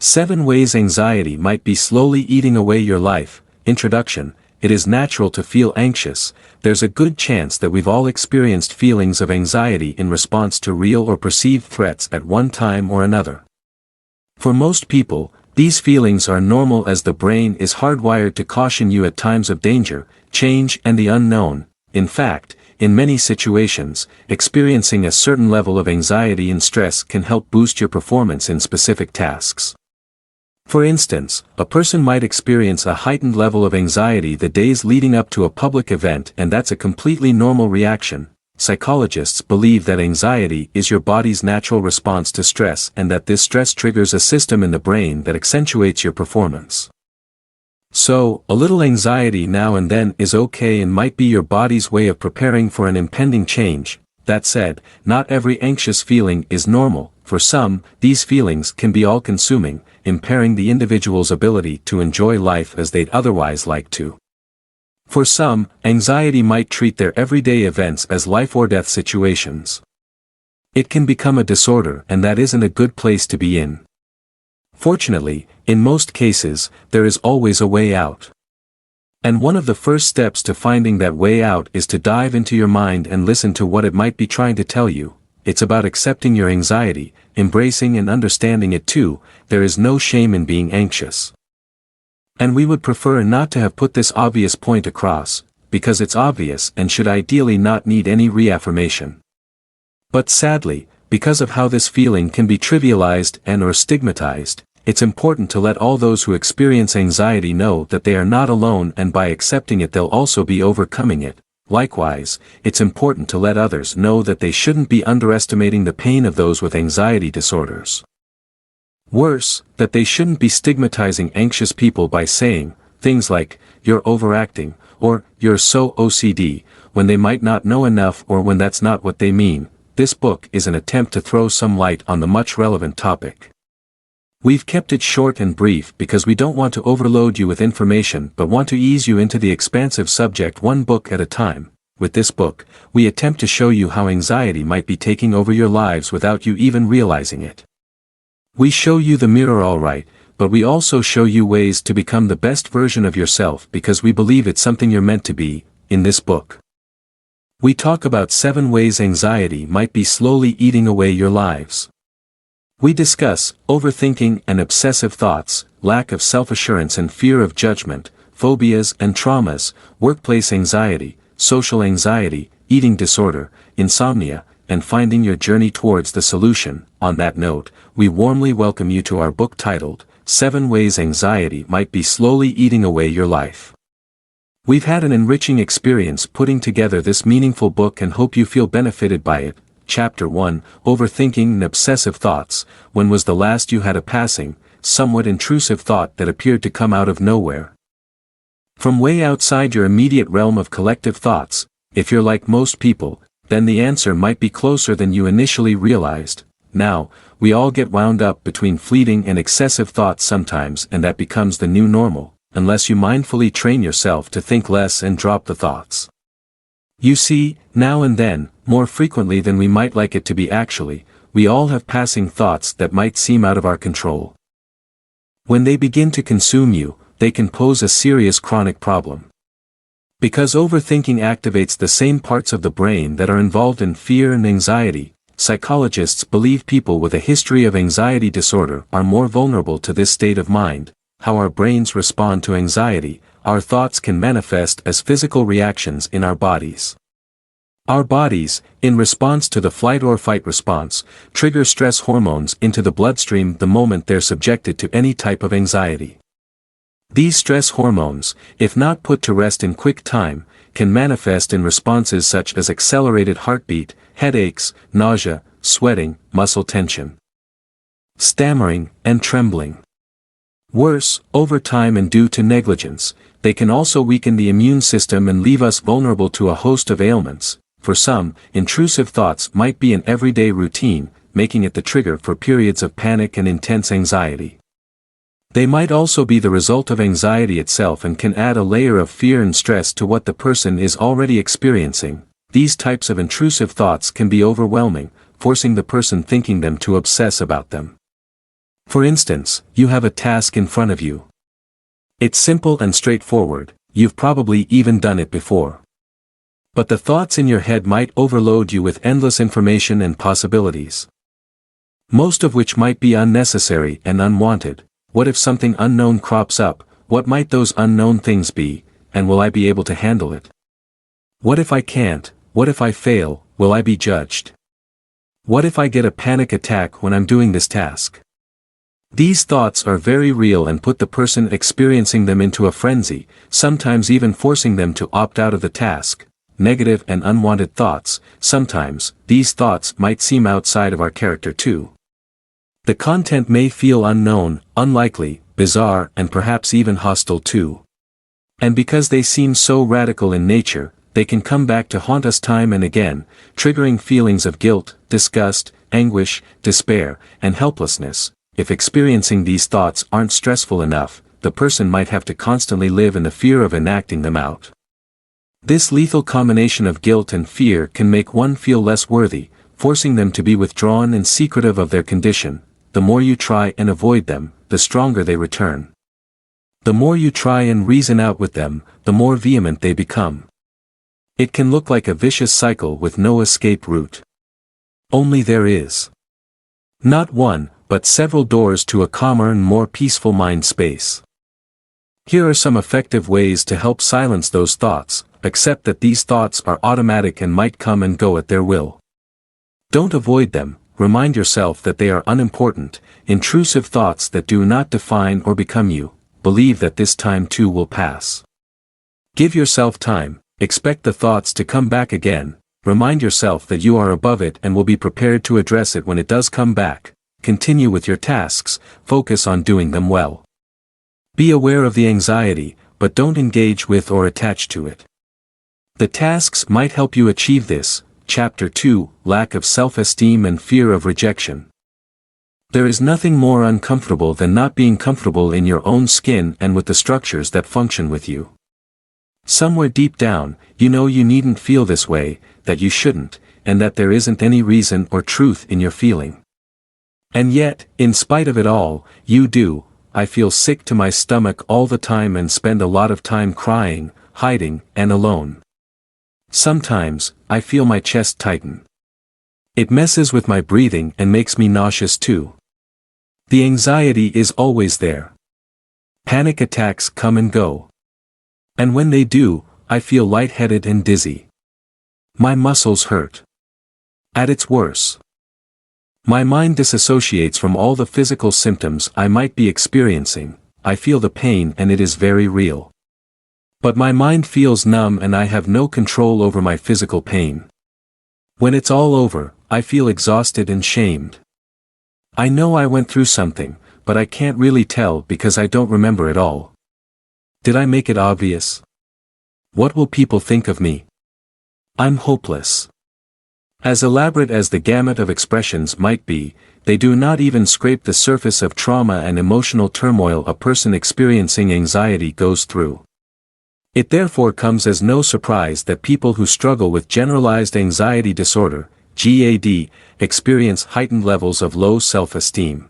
7 Ways Anxiety Might Be Slowly Eating Away Your Life. Introduction. It is natural to feel anxious. There's a good chance that we've all experienced feelings of anxiety in response to real or perceived threats at one time or another. For most people, these feelings are normal as the brain is hardwired to caution you at times of danger, change and the unknown. In fact, in many situations, experiencing a certain level of anxiety and stress can help boost your performance in specific tasks. For instance, a person might experience a heightened level of anxiety the days leading up to a public event, and that's a completely normal reaction. Psychologists believe that anxiety is your body's natural response to stress and that this stress triggers a system in the brain that accentuates your performance. So, a little anxiety now and then is okay and might be your body's way of preparing for an impending change. That said, not every anxious feeling is normal. For some, these feelings can be all-consuming, impairing the individual's ability to enjoy life as they'd otherwise like to. For some, anxiety might treat their everyday events as life-or-death situations. It can become a disorder, and that isn't a good place to be in. Fortunately, in most cases, there is always a way out. And one of the first steps to finding that way out is to dive into your mind and listen to what it might be trying to tell you. It's about accepting your anxiety, embracing and understanding it too. There is no shame in being anxious. And we would prefer not to have put this obvious point across, because it's obvious and should ideally not need any reaffirmation. But sadly, because of how this feeling can be trivialized and/or stigmatized, it's important to let all those who experience anxiety know that they are not alone, and by accepting it they'll also be overcoming it. Likewise, it's important to let others know that they shouldn't be underestimating the pain of those with anxiety disorders. Worse, that they shouldn't be stigmatizing anxious people by saying things like, "You're overacting," or "You're so OCD," when they might not know enough or when that's not what they mean. This book is an attempt to throw some light on the much relevant topic. We've kept it short and brief because we don't want to overload you with information but want to ease you into the expansive subject one book at a time. With this book, we attempt to show you how anxiety might be taking over your lives without you even realizing it. We show you the mirror all right, but we also show you ways to become the best version of yourself because we believe it's something you're meant to be. In this book, we talk about 7 ways anxiety might be slowly eating away your lives. We discuss overthinking and obsessive thoughts, lack of self-assurance and fear of judgment, phobias and traumas, workplace anxiety, social anxiety, eating disorder, insomnia, and finding your journey towards the solution. On that note, we warmly welcome you to our book titled, 7 Ways Anxiety Might Be Slowly Eating Away Your Life. We've had an enriching experience putting together this meaningful book and hope you feel benefited by it. Chapter 1, Overthinking and Obsessive Thoughts. When was the last you had a passing, somewhat intrusive thought that appeared to come out of nowhere? From way outside your immediate realm of collective thoughts? If you're like most people, then the answer might be closer than you initially realized. Now, we all get wound up between fleeting and excessive thoughts sometimes, and that becomes the new normal, unless you mindfully train yourself to think less and drop the thoughts. You see, now and then, more frequently than we might like it to be actually, we all have passing thoughts that might seem out of our control. When they begin to consume you, they can pose a serious chronic problem. Because overthinking activates the same parts of the brain that are involved in fear and anxiety, psychologists believe people with a history of anxiety disorder are more vulnerable to this state of mind. How our brains respond to anxiety. Our thoughts can manifest as physical reactions in our bodies. Our bodies, in response to the flight or fight response, trigger stress hormones into the bloodstream the moment they're subjected to any type of anxiety. These stress hormones, if not put to rest in quick time, can manifest in responses such as accelerated heartbeat, headaches, nausea, sweating, muscle tension, stammering, and trembling. Worse, over time and due to negligence, they can also weaken the immune system and leave us vulnerable to a host of ailments. For some, intrusive thoughts might be an everyday routine, making it the trigger for periods of panic and intense anxiety. They might also be the result of anxiety itself and can add a layer of fear and stress to what the person is already experiencing. These types of intrusive thoughts can be overwhelming, forcing the person thinking them to obsess about them. For instance, you have a task in front of you. It's simple and straightforward, you've probably even done it before. But the thoughts in your head might overload you with endless information and possibilities. Most of which might be unnecessary and unwanted. What if something unknown crops up? What might those unknown things be, and will I be able to handle it? What if I can't? What if I fail? Will I be judged? What if I get a panic attack when I'm doing this task? These thoughts are very real and put the person experiencing them into a frenzy, sometimes even forcing them to opt out of the task. Negative and unwanted thoughts. Sometimes, these thoughts might seem outside of our character too. The content may feel unknown, unlikely, bizarre, and perhaps even hostile too. And because they seem so radical in nature, they can come back to haunt us time and again, triggering feelings of guilt, disgust, anguish, despair, and helplessness. If experiencing these thoughts aren't stressful enough, the person might have to constantly live in the fear of enacting them out. This lethal combination of guilt and fear can make one feel less worthy, forcing them to be withdrawn and secretive of their condition. The more you try and avoid them, the stronger they return. The more you try and reason out with them, the more vehement they become. It can look like a vicious cycle with no escape route. Only there is not one, but several doors to a calmer and more peaceful mind space. Here are some effective ways to help silence those thoughts. Accept that these thoughts are automatic and might come and go at their will. Don't avoid them. Remind yourself that they are unimportant, intrusive thoughts that do not define or become you. Believe that this time too will pass. Give yourself time. Expect the thoughts to come back again. Remind yourself that you are above it and will be prepared to address it when it does come back. Continue with your tasks. Focus on doing them well. Be aware of the anxiety, but don't engage with or attach to it. The tasks might help you achieve this. Chapter 2, Lack of Self-Esteem and Fear of Rejection. There is nothing more uncomfortable than not being comfortable in your own skin and with the structures that function with you. Somewhere deep down, you know you needn't feel this way, that you shouldn't, and that there isn't any reason or truth in your feeling. And yet, in spite of it all, you do. I feel sick to my stomach all the time and spend a lot of time crying, hiding, and alone. Sometimes, I feel my chest tighten. It messes with my breathing and makes me nauseous too. The anxiety is always there. Panic attacks come and go. And when they do, I feel lightheaded and dizzy. My muscles hurt. At its worst, my mind disassociates from all the physical symptoms I might be experiencing. I feel the pain and it is very real. But my mind feels numb and I have no control over my physical pain. When it's all over, I feel exhausted and shamed. I know I went through something, but I can't really tell because I don't remember it all. Did I make it obvious? What will people think of me? I'm hopeless. As elaborate as the gamut of expressions might be, they do not even scrape the surface of trauma and emotional turmoil a person experiencing anxiety goes through. It therefore comes as no surprise that people who struggle with generalized anxiety disorder, GAD, experience heightened levels of low self-esteem.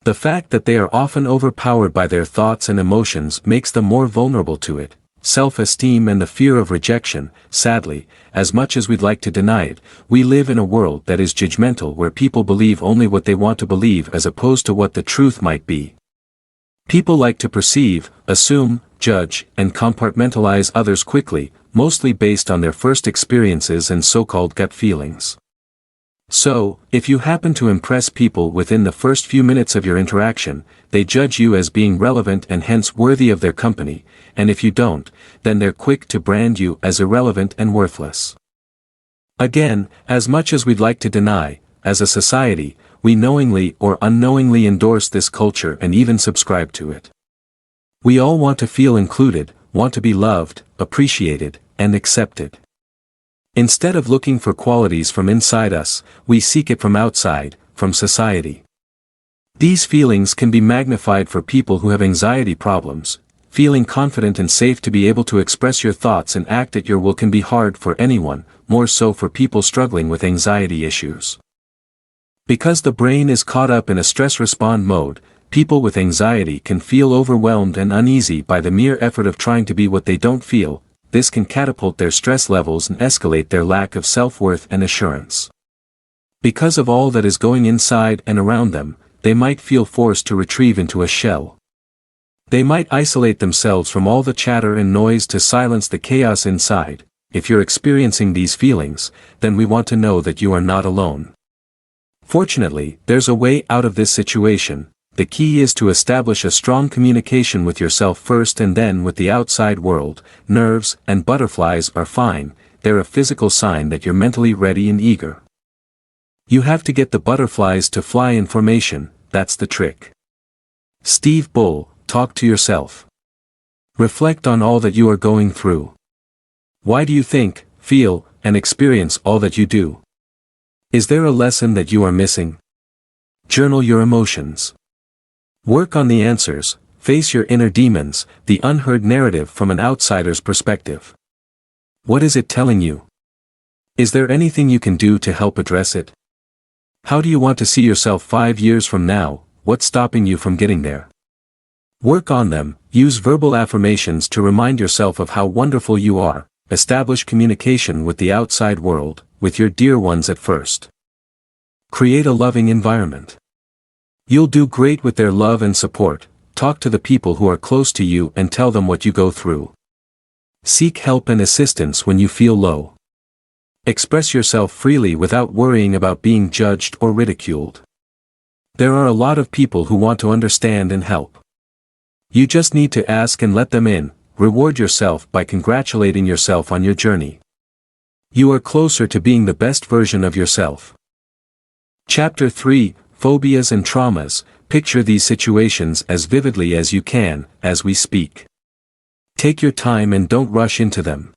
The fact that they are often overpowered by their thoughts and emotions makes them more vulnerable to it. Self-esteem and the fear of rejection. Sadly, as much as we'd like to deny it, we live in a world that is judgmental where people believe only what they want to believe as opposed to what the truth might be. People like to perceive, assume, judge, and compartmentalize others quickly, mostly based on their first experiences and so-called gut feelings. So, if you happen to impress people within the first few minutes of your interaction, they judge you as being relevant and hence worthy of their company, and if you don't, then they're quick to brand you as irrelevant and worthless. Again, as much as we'd like to deny, as a society, we knowingly or unknowingly endorse this culture and even subscribe to it. We all want to feel included, want to be loved, appreciated, and accepted. Instead of looking for qualities from inside us, we seek it from outside, from society. These feelings can be magnified for people who have anxiety problems. Feeling confident and safe to be able to express your thoughts and act at your will can be hard for anyone, more so for people struggling with anxiety issues. Because the brain is caught up in a stress response mode, people with anxiety can feel overwhelmed and uneasy by the mere effort of trying to be what they don't feel. This can catapult their stress levels and escalate their lack of self-worth and assurance. Because of all that is going inside and around them, they might feel forced to retreat into a shell. They might isolate themselves from all the chatter and noise to silence the chaos inside. If you're experiencing these feelings, then we want to know that you are not alone. Fortunately, there's a way out of this situation. The key is to establish a strong communication with yourself first and then with the outside world. Nerves and butterflies are fine, they're a physical sign that you're mentally ready and eager. You have to get the butterflies to fly in formation, that's the trick. Steve Bull, talk to yourself. Reflect on all that you are going through. Why do you think, feel, and experience all that you do? Is there a lesson that you are missing? Journal your emotions. Work on the answers, face your inner demons, the unheard narrative from an outsider's perspective. What is it telling you? Is there anything you can do to help address it? How do you want to see yourself 5 years from now? What's stopping you from getting there? Work on them, use verbal affirmations to remind yourself of how wonderful you are, establish communication with the outside world, with your dear ones at first. Create a loving environment. You'll do great with their love and support. Talk to the people who are close to you and tell them what you go through. Seek help and assistance when you feel low. Express yourself freely without worrying about being judged or ridiculed. There are a lot of people who want to understand and help. You just need to ask and let them in. Reward yourself by congratulating yourself on your journey. You are closer to being the best version of yourself. Chapter 3, Phobias and Traumas. Picture these situations as vividly as you can, as we speak. Take your time and don't rush into them.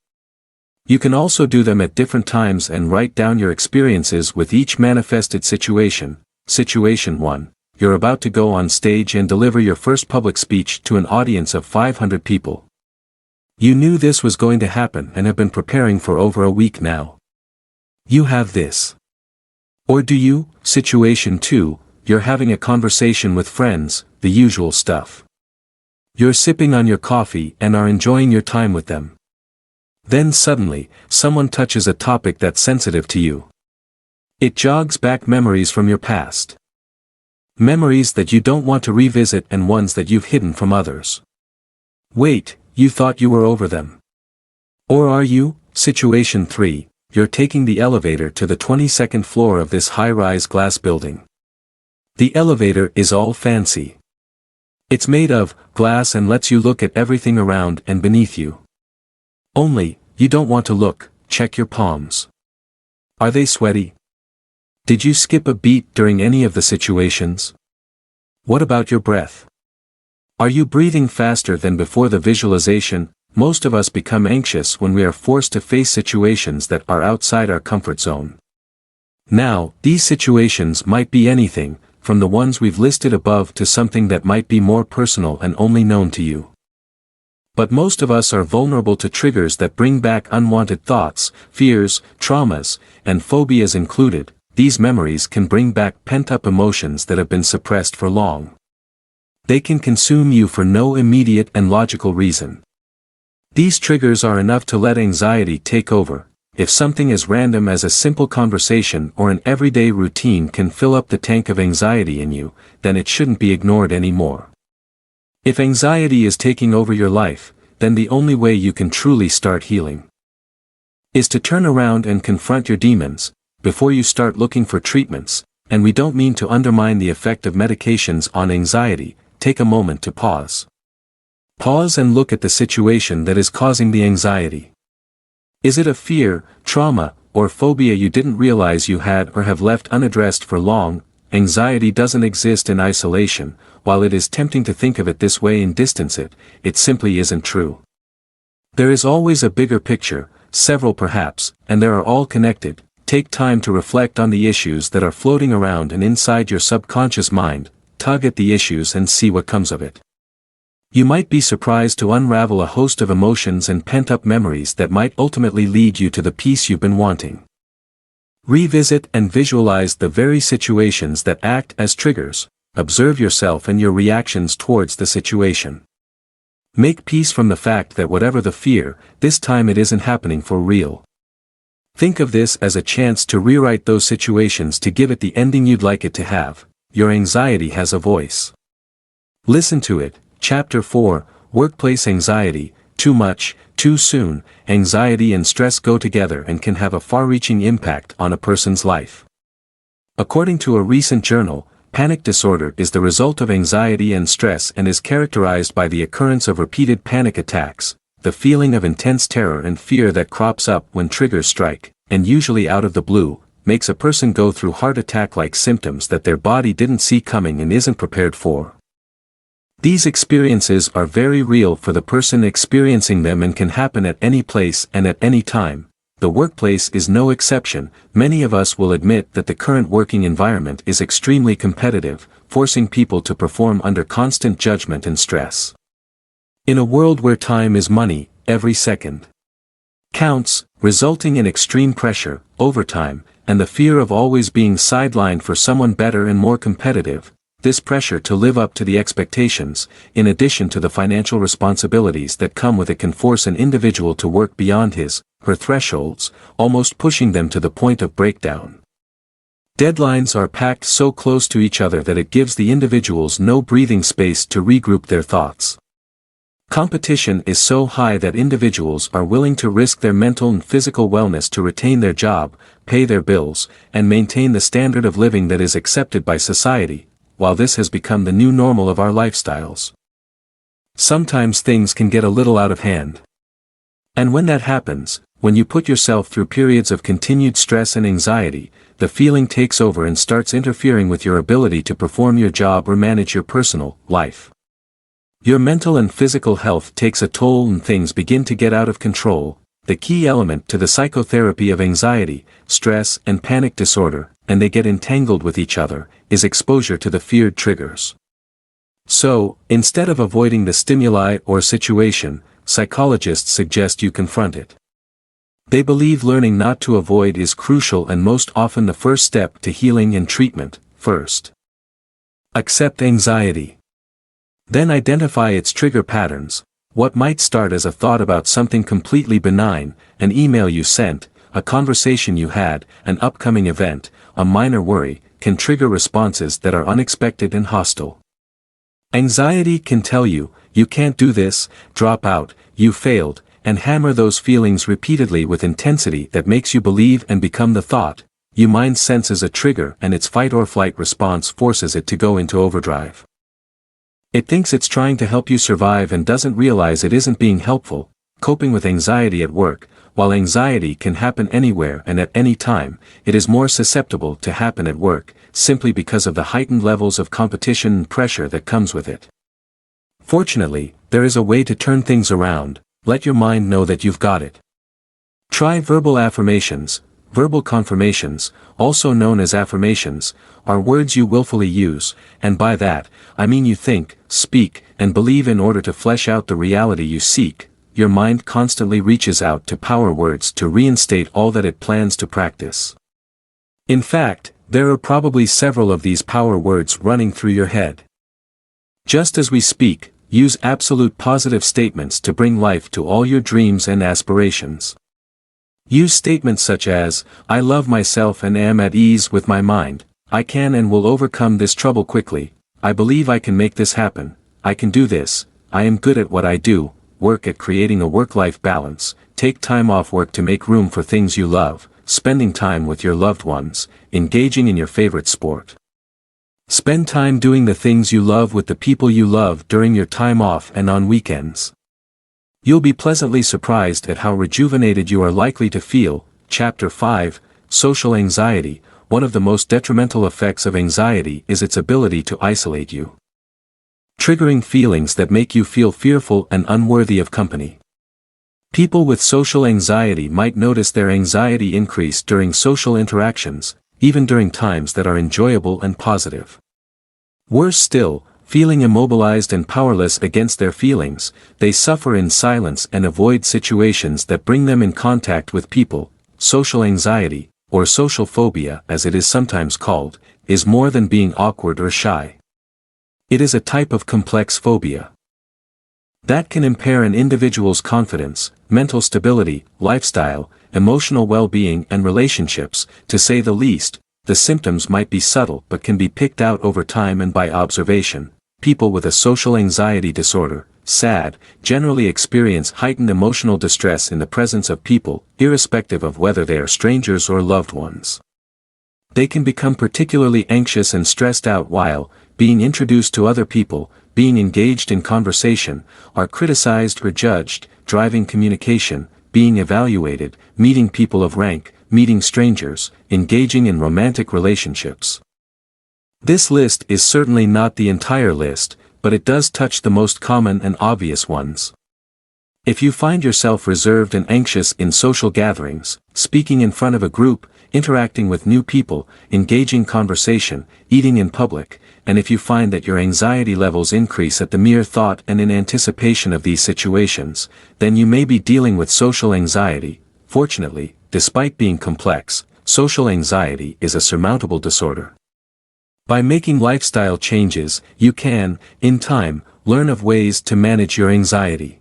You can also do them at different times and write down your experiences with each manifested situation. Situation 1. You're about to go on stage and deliver your first public speech to an audience of 500 people. You knew this was going to happen and have been preparing for over a week now. You have this. Or do you? Situation 2, you're having a conversation with friends, the usual stuff. You're sipping on your coffee and are enjoying your time with them. Then suddenly, someone touches a topic that's sensitive to you. It jogs back memories from your past. Memories that you don't want to revisit and ones that you've hidden from others. Wait, you thought you were over them. Or are you? Situation 3, you're taking the elevator to the 22nd floor of this high-rise glass building. The elevator is all fancy. It's made of glass and lets you look at everything around and beneath you. Only, you don't want to look. Check your palms. Are they sweaty? Did you skip a beat during any of the situations? What about your breath? Are you breathing faster than before the visualization? Most of us become anxious when we are forced to face situations that are outside our comfort zone. Now, these situations might be anything, from the ones we've listed above to something that might be more personal and only known to you. But most of us are vulnerable to triggers that bring back unwanted thoughts, fears, traumas, and phobias included. These memories can bring back pent-up emotions that have been suppressed for long. They can consume you for no immediate and logical reason. These triggers are enough to let anxiety take over. If something as random as a simple conversation or an everyday routine can fill up the tank of anxiety in you, then it shouldn't be ignored anymore. If anxiety is taking over your life, then the only way you can truly start healing is to turn around and confront your demons, before you start looking for treatments. And we don't mean to undermine the effect of medications on anxiety. Take a moment to pause. Pause and look at the situation that is causing the anxiety. Is it a fear, trauma, or phobia you didn't realize you had or have left unaddressed for long? Anxiety doesn't exist in isolation. While it is tempting to think of it this way and distance it, it simply isn't true. There is always a bigger picture, several perhaps, and they are all connected. Take time to reflect on the issues that are floating around and inside your subconscious mind. Tug at the issues and see what comes of it. You might be surprised to unravel a host of emotions and pent-up memories that might ultimately lead you to the peace you've been wanting. Revisit and visualize the very situations that act as triggers. Observe yourself and your reactions towards the situation. Make peace from the fact that whatever the fear, this time it isn't happening for real. Think of this as a chance to rewrite those situations to give it the ending you'd like it to have. Your anxiety has a voice. Listen to it. Chapter 4, Workplace Anxiety. Too much, too soon. Anxiety and stress go together and can have a far-reaching impact on a person's life. According to a recent journal, panic disorder is the result of anxiety and stress and is characterized by the occurrence of repeated panic attacks, the feeling of intense terror and fear that crops up when triggers strike, and usually out of the blue, makes a person go through heart attack-like symptoms that their body didn't see coming and isn't prepared for. These experiences are very real for the person experiencing them and can happen at any place and at any time. The workplace is no exception. Many of us will admit that the current working environment is extremely competitive, forcing people to perform under constant judgment and stress. In a world where time is money, every second counts, resulting in extreme pressure, overtime, and the fear of always being sidelined for someone better and more competitive. This pressure to live up to the expectations, in addition to the financial responsibilities that come with it, can force an individual to work beyond her thresholds, almost pushing them to the point of breakdown. Deadlines are packed so close to each other that it gives the individuals no breathing space to regroup their thoughts. Competition is so high that individuals are willing to risk their mental and physical wellness to retain their job, pay their bills, and maintain the standard of living that is accepted by society, while this has become the new normal of our lifestyles. Sometimes things can get a little out of hand. And when that happens, when you put yourself through periods of continued stress and anxiety, the feeling takes over and starts interfering with your ability to perform your job or manage your personal life. Your mental and physical health takes a toll and things begin to get out of control. The key element to the psychotherapy of anxiety, stress, and panic disorder, and they get entangled with each other, is exposure to the feared triggers. So, instead of avoiding the stimuli or situation, psychologists suggest you confront it. They believe learning not to avoid is crucial and most often the first step to healing and treatment. First, accept anxiety. Then identify its trigger patterns. What might start as a thought about something completely benign, an email you sent, a conversation you had, an upcoming event, a minor worry, can trigger responses that are unexpected and hostile. Anxiety can tell you, you can't do this, drop out, you failed, and hammer those feelings repeatedly with intensity that makes you believe and become the thought. Your mind senses a trigger and its fight or flight response forces it to go into overdrive. It thinks it's trying to help you survive and doesn't realize it isn't being helpful. Coping with anxiety at work. While anxiety can happen anywhere and at any time, it is more susceptible to happen at work, simply because of the heightened levels of competition and pressure that comes with it. Fortunately, there is a way to turn things around. Let your mind know that you've got it. Try verbal affirmations. Verbal confirmations, also known as affirmations, are words you willfully use, and by that, I mean you think, speak, and believe in order to flesh out the reality you seek. Your mind constantly reaches out to power words to reinstate all that it plans to practice. In fact, there are probably several of these power words running through your head. Just as we speak, use absolute positive statements to bring life to all your dreams and aspirations. Use statements such as, I love myself and am at ease with my mind, I can and will overcome this trouble quickly, I believe I can make this happen, I can do this, I am good at what I do, work at creating a work-life balance, take time off work to make room for things you love, spending time with your loved ones, engaging in your favorite sport. Spend time doing the things you love with the people you love during your time off and on weekends. You'll be pleasantly surprised at how rejuvenated you are likely to feel. Chapter 5, Social Anxiety. One of the most detrimental effects of anxiety is its ability to isolate you, triggering feelings that make you feel fearful and unworthy of company. People with social anxiety might notice their anxiety increase during social interactions, even during times that are enjoyable and positive. Worse still, feeling immobilized and powerless against their feelings, they suffer in silence and avoid situations that bring them in contact with people. Social anxiety, or social phobia as it is sometimes called, is more than being awkward or shy. It is a type of complex phobia that can impair an individual's confidence, mental stability, lifestyle, emotional well-being and relationships, to say the least. The symptoms might be subtle but can be picked out over time and by observation. People with a social anxiety disorder, SAD, generally experience heightened emotional distress in the presence of people, irrespective of whether they are strangers or loved ones. They can become particularly anxious and stressed out while being introduced to other people, being engaged in conversation, are criticized or judged, driving communication, being evaluated, meeting people of rank, meeting strangers, engaging in romantic relationships. This list is certainly not the entire list, but it does touch the most common and obvious ones. If you find yourself reserved and anxious in social gatherings, speaking in front of a group, interacting with new people, engaging conversation, eating in public, and if you find that your anxiety levels increase at the mere thought and in anticipation of these situations, then you may be dealing with social anxiety. Fortunately, despite being complex, social anxiety is a surmountable disorder. By making lifestyle changes, you can, in time, learn of ways to manage your anxiety.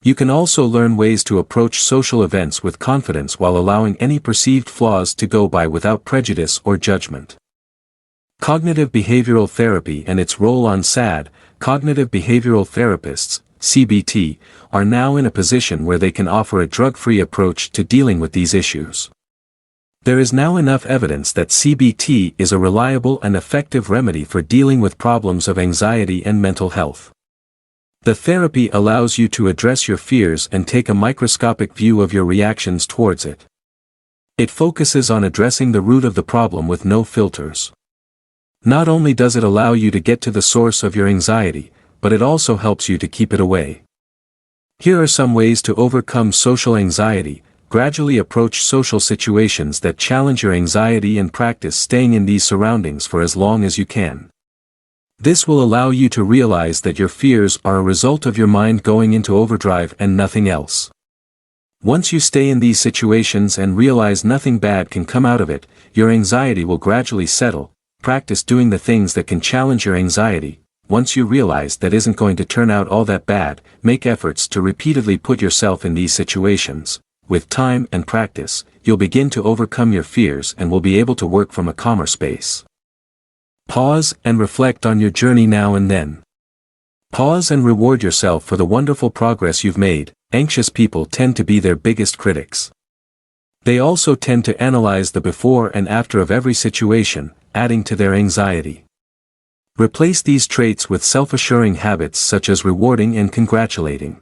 You can also learn ways to approach social events with confidence while allowing any perceived flaws to go by without prejudice or judgment. Cognitive behavioral therapy and its role on SAD. Cognitive behavioral therapists, CBT, are now in a position where they can offer a drug-free approach to dealing with these issues. There is now enough evidence that CBT is a reliable and effective remedy for dealing with problems of anxiety and mental health. The therapy allows you to address your fears and take a microscopic view of your reactions towards it. It focuses on addressing the root of the problem with no filters. Not only does it allow you to get to the source of your anxiety, but it also helps you to keep it away. Here are some ways to overcome social anxiety. Gradually approach social situations that challenge your anxiety and practice staying in these surroundings for as long as you can. This will allow you to realize that your fears are a result of your mind going into overdrive and nothing else. Once you stay in these situations and realize nothing bad can come out of it, your anxiety will gradually settle. Practice doing the things that can challenge your anxiety. Once you realize that isn't going to turn out all that bad, make efforts to repeatedly put yourself in these situations. With time and practice, you'll begin to overcome your fears and will be able to work from a calmer space. Pause and reflect on your journey now and then. Pause and reward yourself for the wonderful progress you've made. Anxious people tend to be their biggest critics. They also tend to analyze the before and after of every situation, adding to their anxiety. Replace these traits with self-assuring habits such as rewarding and congratulating.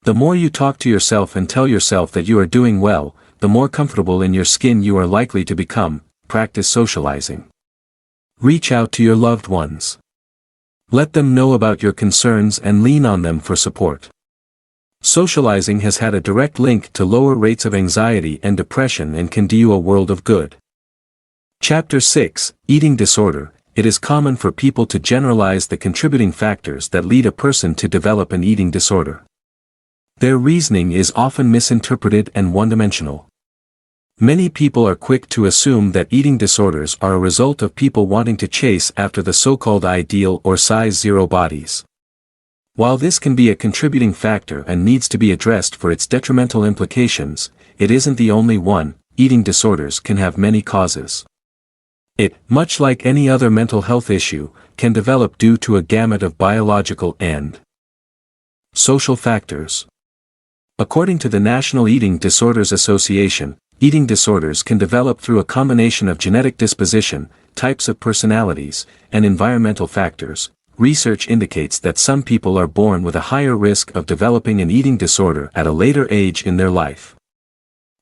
The more you talk to yourself and tell yourself that you are doing well, the more comfortable in your skin you are likely to become. Practice socializing. Reach out to your loved ones. Let them know about your concerns and lean on them for support. Socializing has had a direct link to lower rates of anxiety and depression and can do you a world of good. Chapter 6, Eating Disorder. It is common for people to generalize the contributing factors that lead a person to develop an eating disorder. Their reasoning is often misinterpreted and one-dimensional. Many people are quick to assume that eating disorders are a result of people wanting to chase after the so-called ideal or size zero bodies. While this can be a contributing factor and needs to be addressed for its detrimental implications, it isn't the only one. Eating disorders can have many causes. It, much like any other mental health issue, can develop due to a gamut of biological and social factors. According to the National Eating Disorders Association, eating disorders can develop through a combination of genetic disposition, types of personalities, and environmental factors. Research indicates that some people are born with a higher risk of developing an eating disorder at a later age in their life.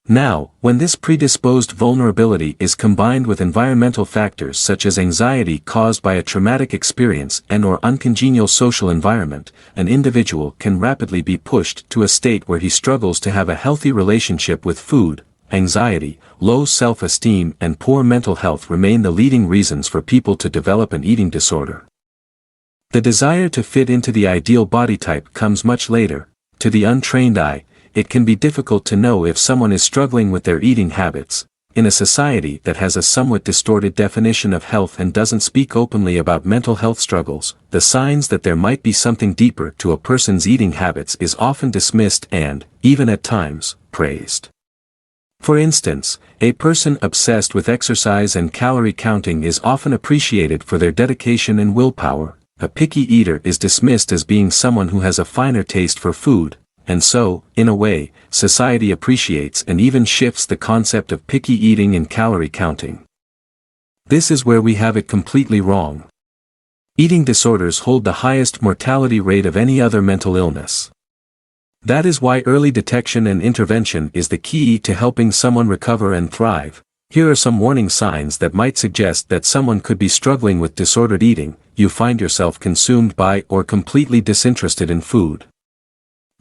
Now, when this predisposed vulnerability is combined with environmental factors such as anxiety caused by a traumatic experience and/or uncongenial social environment, an individual can rapidly be pushed to a state where he struggles to have a healthy relationship with food. Anxiety, low self-esteem, and poor mental health remain the leading reasons for people to develop an eating disorder. The desire to fit into the ideal body type comes much later. To the untrained eye, it can be difficult to know if someone is struggling with their eating habits. in a society that has a somewhat distorted definition of health and doesn't speak openly about mental health struggles, the signs that there might be something deeper to a person's eating habits is often dismissed and, even at times, praised. For instance, a person obsessed with exercise and calorie counting is often appreciated for their dedication and willpower. A picky eater is dismissed as being someone who has a finer taste for food, and so, in a way, society appreciates and even shifts the concept of picky eating and calorie counting. This is where we have it completely wrong. Eating disorders hold the highest mortality rate of any other mental illness. That is why early detection and intervention is the key to helping someone recover and thrive. Here are some warning signs that might suggest that someone could be struggling with disordered eating. You find yourself consumed by or completely disinterested in food.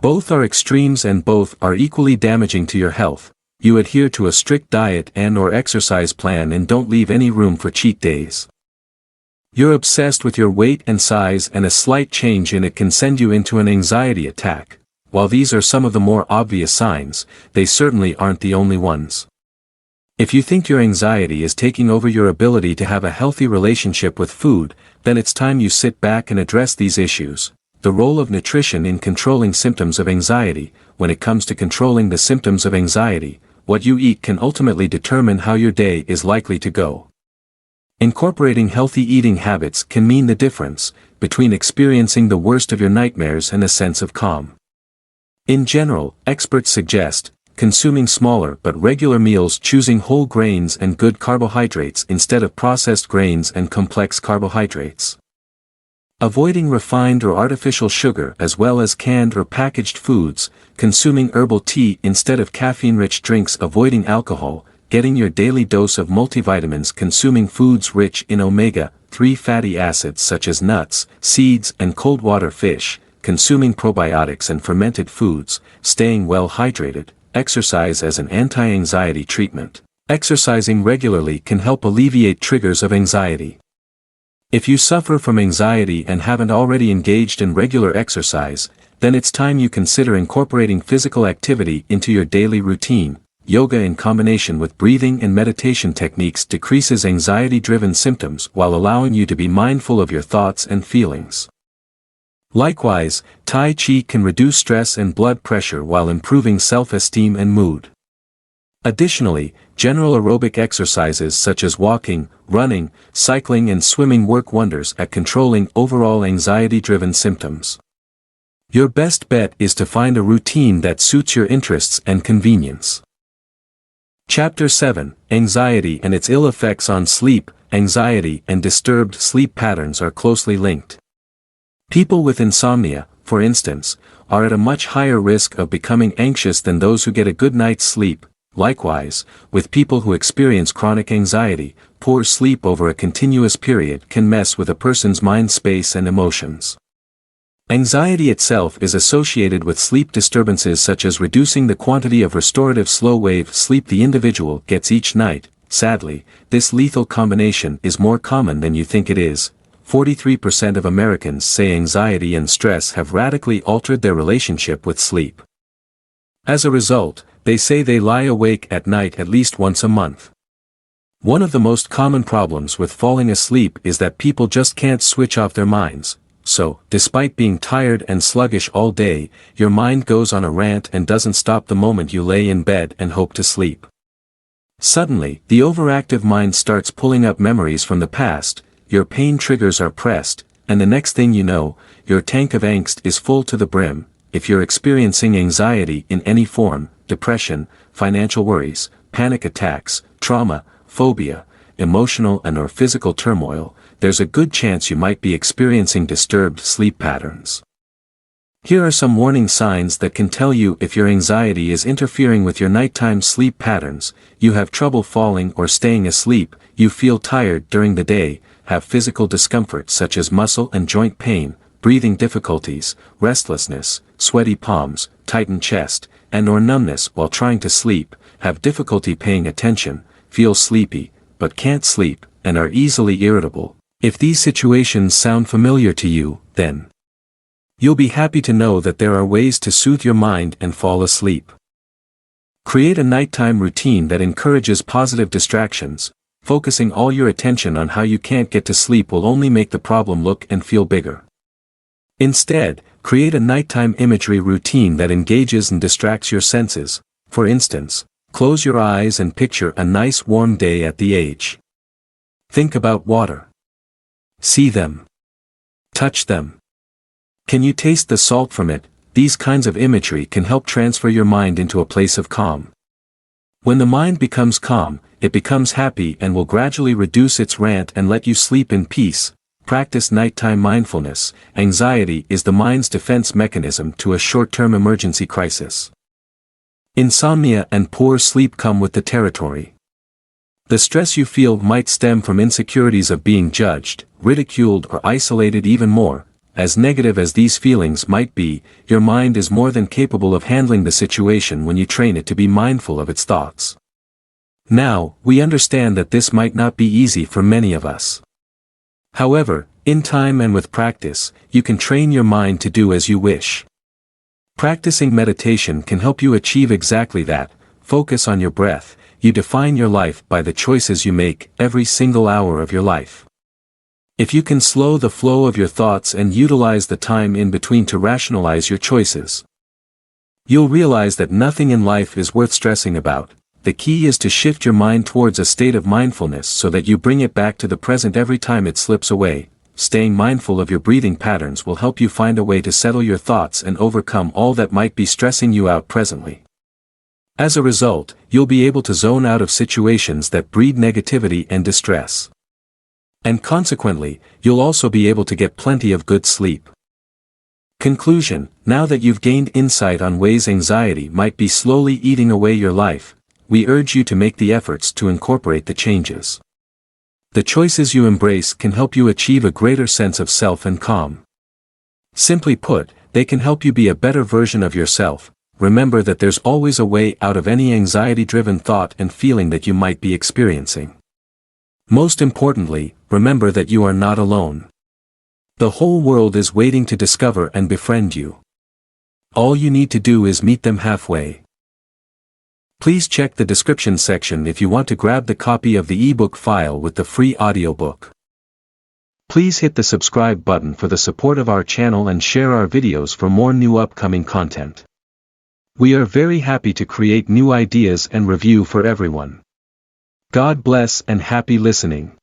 Both are extremes and both are equally damaging to your health. You adhere to a strict diet and/or exercise plan and don't leave any room for cheat days. You're obsessed with your weight and size, and a slight change in it can send you into an anxiety attack. While these are some of the more obvious signs, they certainly aren't the only ones. If you think your anxiety is taking over your ability to have a healthy relationship with food, then it's time you sit back and address these issues. The role of nutrition in controlling symptoms of anxiety. When it comes to controlling the symptoms of anxiety, what you eat can ultimately determine how your day is likely to go. Incorporating healthy eating habits can mean the difference between experiencing the worst of your nightmares and a sense of calm. In general, experts suggest consuming smaller but regular meals, choosing whole grains and good carbohydrates instead of processed grains and complex carbohydrates. Avoiding refined or artificial sugar as well as canned or packaged foods, consuming herbal tea instead of caffeine-rich drinks, avoiding alcohol, getting your daily dose of multivitamins, consuming foods rich in omega-3 fatty acids such as nuts, seeds and cold water fish, consuming probiotics and fermented foods, staying well hydrated, exercise as an anti-anxiety treatment. Exercising regularly can help alleviate triggers of anxiety. If you suffer from anxiety and haven't already engaged in regular exercise, then it's time you consider incorporating physical activity into your daily routine. Yoga in combination with breathing and meditation techniques decreases anxiety-driven symptoms while allowing you to be mindful of your thoughts and feelings. Likewise, Tai Chi can reduce stress and blood pressure while improving self-esteem and mood. Additionally, general aerobic exercises such as walking, running, cycling and swimming work wonders at controlling overall anxiety-driven symptoms. Your best bet is to find a routine that suits your interests and convenience. Chapter 7: Anxiety and its ill effects on sleep. Anxiety and disturbed sleep patterns are closely linked. People with insomnia, for instance, are at a much higher risk of becoming anxious than those who get a good night's sleep. Likewise, with people who experience chronic anxiety, poor sleep over a continuous period can mess with a person's mind space and emotions. Anxiety itself is associated with sleep disturbances such as reducing the quantity of restorative slow-wave sleep the individual gets each night. Sadly, this lethal combination is more common than you think it is. 43% of Americans say anxiety and stress have radically altered their relationship with sleep. As a result, they say they lie awake at night at least once a month. One of the most common problems with falling asleep is that people just can't switch off their minds. So, despite being tired and sluggish all day, your mind goes on a rant and doesn't stop the moment you lay in bed and hope to sleep. Suddenly, the overactive mind starts pulling up memories from the past, your pain triggers are pressed, and the next thing you know, your tank of angst is full to the brim. If you're experiencing anxiety in any form, depression, financial worries, panic attacks, trauma, phobia, emotional and/or physical turmoil, there's a good chance you might be experiencing disturbed sleep patterns. Here are some warning signs that can tell you if your anxiety is interfering with your nighttime sleep patterns. You have trouble falling or staying asleep, you feel tired during the day, have physical discomfort such as muscle and joint pain, breathing difficulties, restlessness, sweaty palms, tightened chest, and/or numbness while trying to sleep, have difficulty paying attention, feel sleepy, but can't sleep, and are easily irritable. If these situations sound familiar to you, then you'll be happy to know that there are ways to soothe your mind and fall asleep. Create a nighttime routine that encourages positive distractions. Focusing all your attention on how you can't get to sleep will only make the problem look and feel bigger. Instead, create a nighttime imagery routine that engages and distracts your senses. For instance, close your eyes and picture a nice warm day at the beach. Think about water. See them. Touch them. Can you taste the salt from it? These kinds of imagery can help transfer your mind into a place of calm. When the mind becomes calm, it becomes happy and will gradually reduce its rant and let you sleep in peace. Practice nighttime mindfulness. Anxiety is the mind's defense mechanism to a short-term emergency crisis. Insomnia and poor sleep come with the territory. The stress you feel might stem from insecurities of being judged, ridiculed, or isolated. Even more, as negative as these feelings might be, your mind is more than capable of handling the situation when you train it to be mindful of its thoughts. Now, we understand that this might not be easy for many of us. However, in time and with practice, you can train your mind to do as you wish. Practicing meditation can help you achieve exactly that. Focus on your breath. You define your life by the choices you make every single hour of your life. If you can slow the flow of your thoughts and utilize the time in between to rationalize your choices, you'll realize that nothing in life is worth stressing about. The key is to shift your mind towards a state of mindfulness so that you bring it back to the present every time it slips away. Staying mindful of your breathing patterns will help you find a way to settle your thoughts and overcome all that might be stressing you out presently. As a result, you'll be able to zone out of situations that breed negativity and distress. And consequently, you'll also be able to get plenty of good sleep. Conclusion: now that you've gained insight on ways anxiety might be slowly eating away your life, we urge you to make the efforts to incorporate the changes. The choices you embrace can help you achieve a greater sense of self and calm. Simply put, they can help you be a better version of yourself. Remember that there's always a way out of any anxiety-driven thought and feeling that you might be experiencing. Most importantly, remember that you are not alone. The whole world is waiting to discover and befriend you. All you need to do is meet them halfway. Please check the description section if you want to grab the copy of the ebook file with the free audiobook. Please hit the subscribe button for the support of our channel and share our videos for more new upcoming content. We are very happy to create new ideas and review for everyone. God bless and happy listening.